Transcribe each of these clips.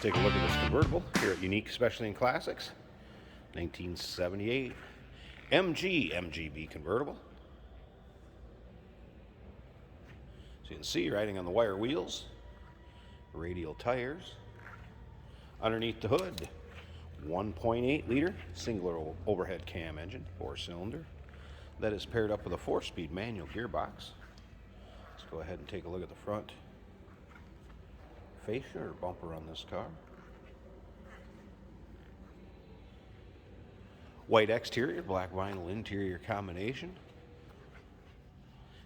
take a look at this convertible here at Unique Specialty and Classics. 1978 MG MGB Convertible. So you can see riding on the wire wheels, radial tires. Underneath the hood, 1.8 liter single overhead cam engine, 4-cylinder. That is paired up with a 4-speed manual gearbox. Let's go ahead and take a look at the front fascia or bumper on this car. White exterior, black vinyl interior combination.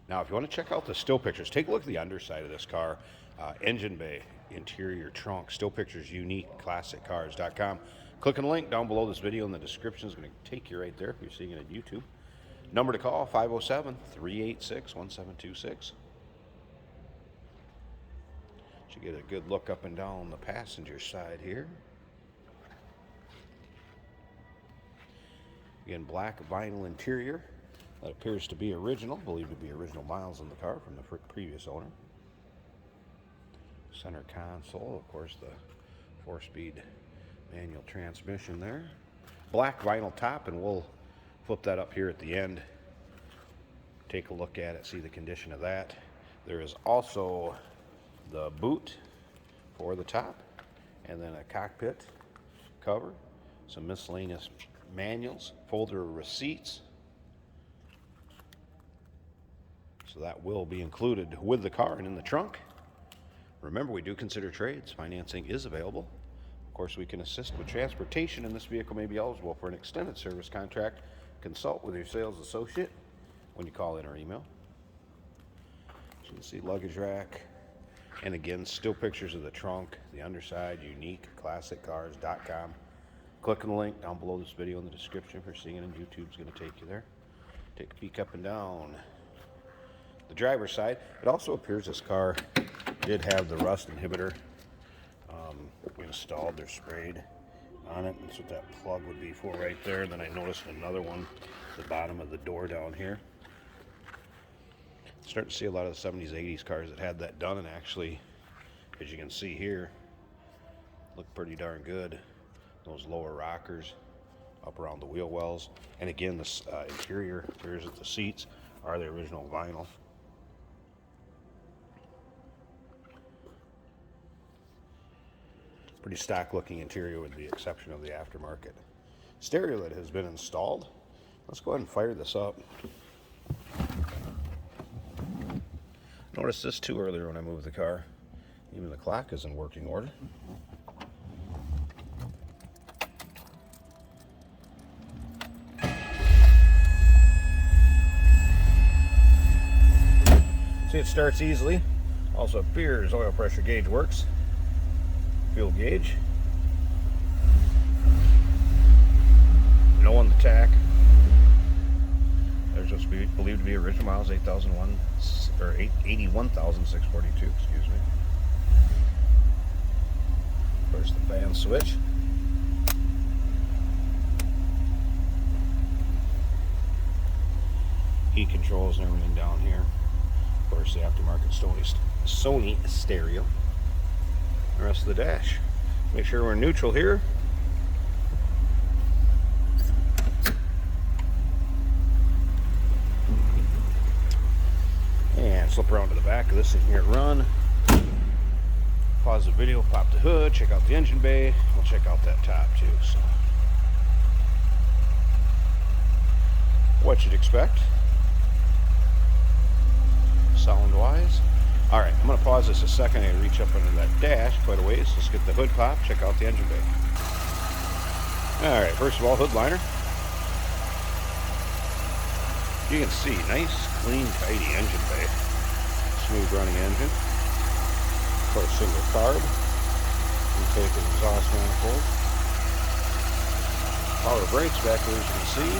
Now, if you want to check out the still pictures, take a look at the underside of this car. Engine bay, interior trunk, still pictures, unique, classiccars.com. Click on the link down below this video in the description. Is going to take you right there if you're seeing it on YouTube. Number to call, 507-386-1726. Should get a good look up and down the passenger side here. Again, black vinyl interior. That appears to be original, believed to be original miles on the car from the previous owner. Center console, of course, the 4-speed manual transmission there. Black vinyl top, and we'll flip that up here at the end. Take a look at it, see the condition of that. There is also the boot for the top, and then a cockpit cover, some miscellaneous manuals, folder of receipts. So that will be included with the car and in the trunk. Remember, we do consider trades. Financing is available. Of course, we can assist with transportation, and this vehicle may be eligible for an extended service contract. Consult with your sales associate when you call in or email. So you can see luggage rack. And again, still pictures of the trunk, the underside, unique, classiccars.com. Click on the link down below this video in the description if you're seeing it on YouTube. It's going to take you there. Take a peek up and down the driver's side. It also appears this car did have the rust inhibitor installed. They're sprayed on it. That's what that plug would be for right there. And then I noticed another one at the bottom of the door down here. Starting to see a lot of the 70s, 80s cars that had that done, and actually, as you can see here, look pretty darn good. Those lower rockers up around the wheel wells. And again, this interior, here's the seats, are the original vinyl. Pretty stock looking interior with the exception of the aftermarket stereo that has been installed. Let's go ahead and fire this up. Noticed this too earlier when I moved the car. Even the clock is in working order. See, it starts easily. Also appears oil pressure gauge works. Fuel gauge. No on the tack. There's what's believed to be original miles, 81,642, excuse me. Of course, the fan switch. Heat controls and everything down here. Of course, the aftermarket Sony stereo. The rest of the dash. Make sure we're neutral here. And slip around to the back of this thing here, run. Pause the video, pop the hood, check out the engine bay. We'll check out that top too. So, what you'd expect, sound wise. All right, I'm going to pause this a second and reach up under that dash quite a ways. Let's get the hood pop, check out the engine bay. All right, first of all, hood liner. You can see, nice, clean, tidy engine bay. Smooth running engine. Of course, single carb. Intake and exhaust manifold. Power brakes back there, as you can see.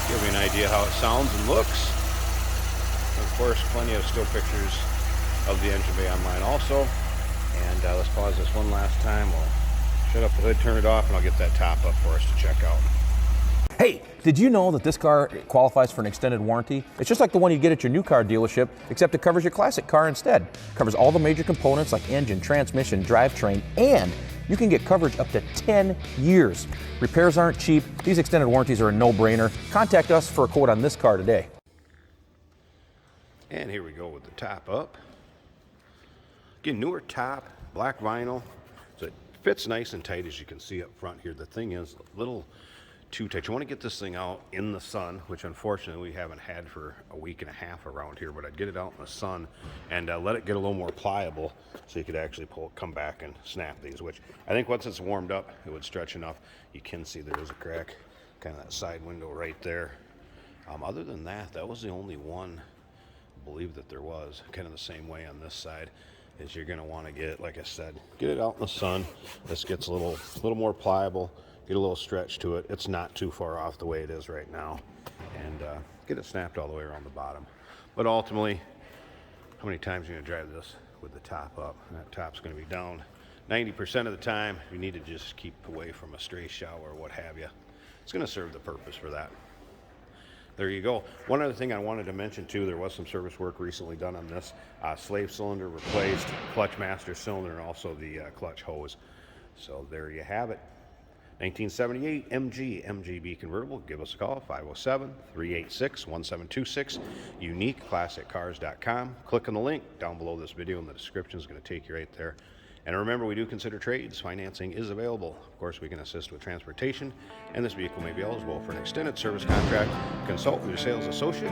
Give you an idea how it sounds and looks. Of course, plenty of still pictures of the engine bay online also. And let's pause this one last time. We'll Shut up the hood, turn it off, and I'll get that top up for us to check out. Hey, did you know that this car qualifies for an extended warranty? It's just like the one you get at your new car dealership, except it covers your classic car instead. It covers all the major components like engine, transmission, drivetrain, and you can get coverage up to 10 years. Repairs aren't cheap. These extended warranties are a no-brainer. Contact us for a quote on this car today. And here we go with the top up. Again, newer top, black vinyl. So it fits nice and tight, as you can see up front here. The thing is a little too tight. You want to get this thing out in the sun, which unfortunately we haven't had for a week and a half around here, but I'd get it out in the sun and let it get a little more pliable so you could actually come back and snap these, which I think once it's warmed up, it would stretch enough. You can see there is a crack, kind of that side window right there. Other than that, that was the only one, I believe, that there was. Kind of the same way on this side. Is you're going to want to get, like I said, get it out in the sun. This gets a little more pliable, get a little stretch to it. It's not too far off the way it is right now, and get it snapped all the way around the bottom. But ultimately, how many times are you going to drive this with the top up? And that top's going to be down 90% of the time. You need to just keep away from a stray shower or what have you. It's going to serve the purpose for that. There you go. One other thing I wanted to mention too, there was some service work recently done on this. Slave cylinder replaced, clutch master cylinder, and also the clutch hose. So there you have it. 1978 MG MGB Convertible. Give us a call, 507-386-1726, uniqueclassiccars.com. Click on the link down below this video in the description. Is going to take you right there. And remember, we do consider trades. Financing is available. Of course, we can assist with transportation, and this vehicle may be eligible for an extended service contract. Consult with your sales associate.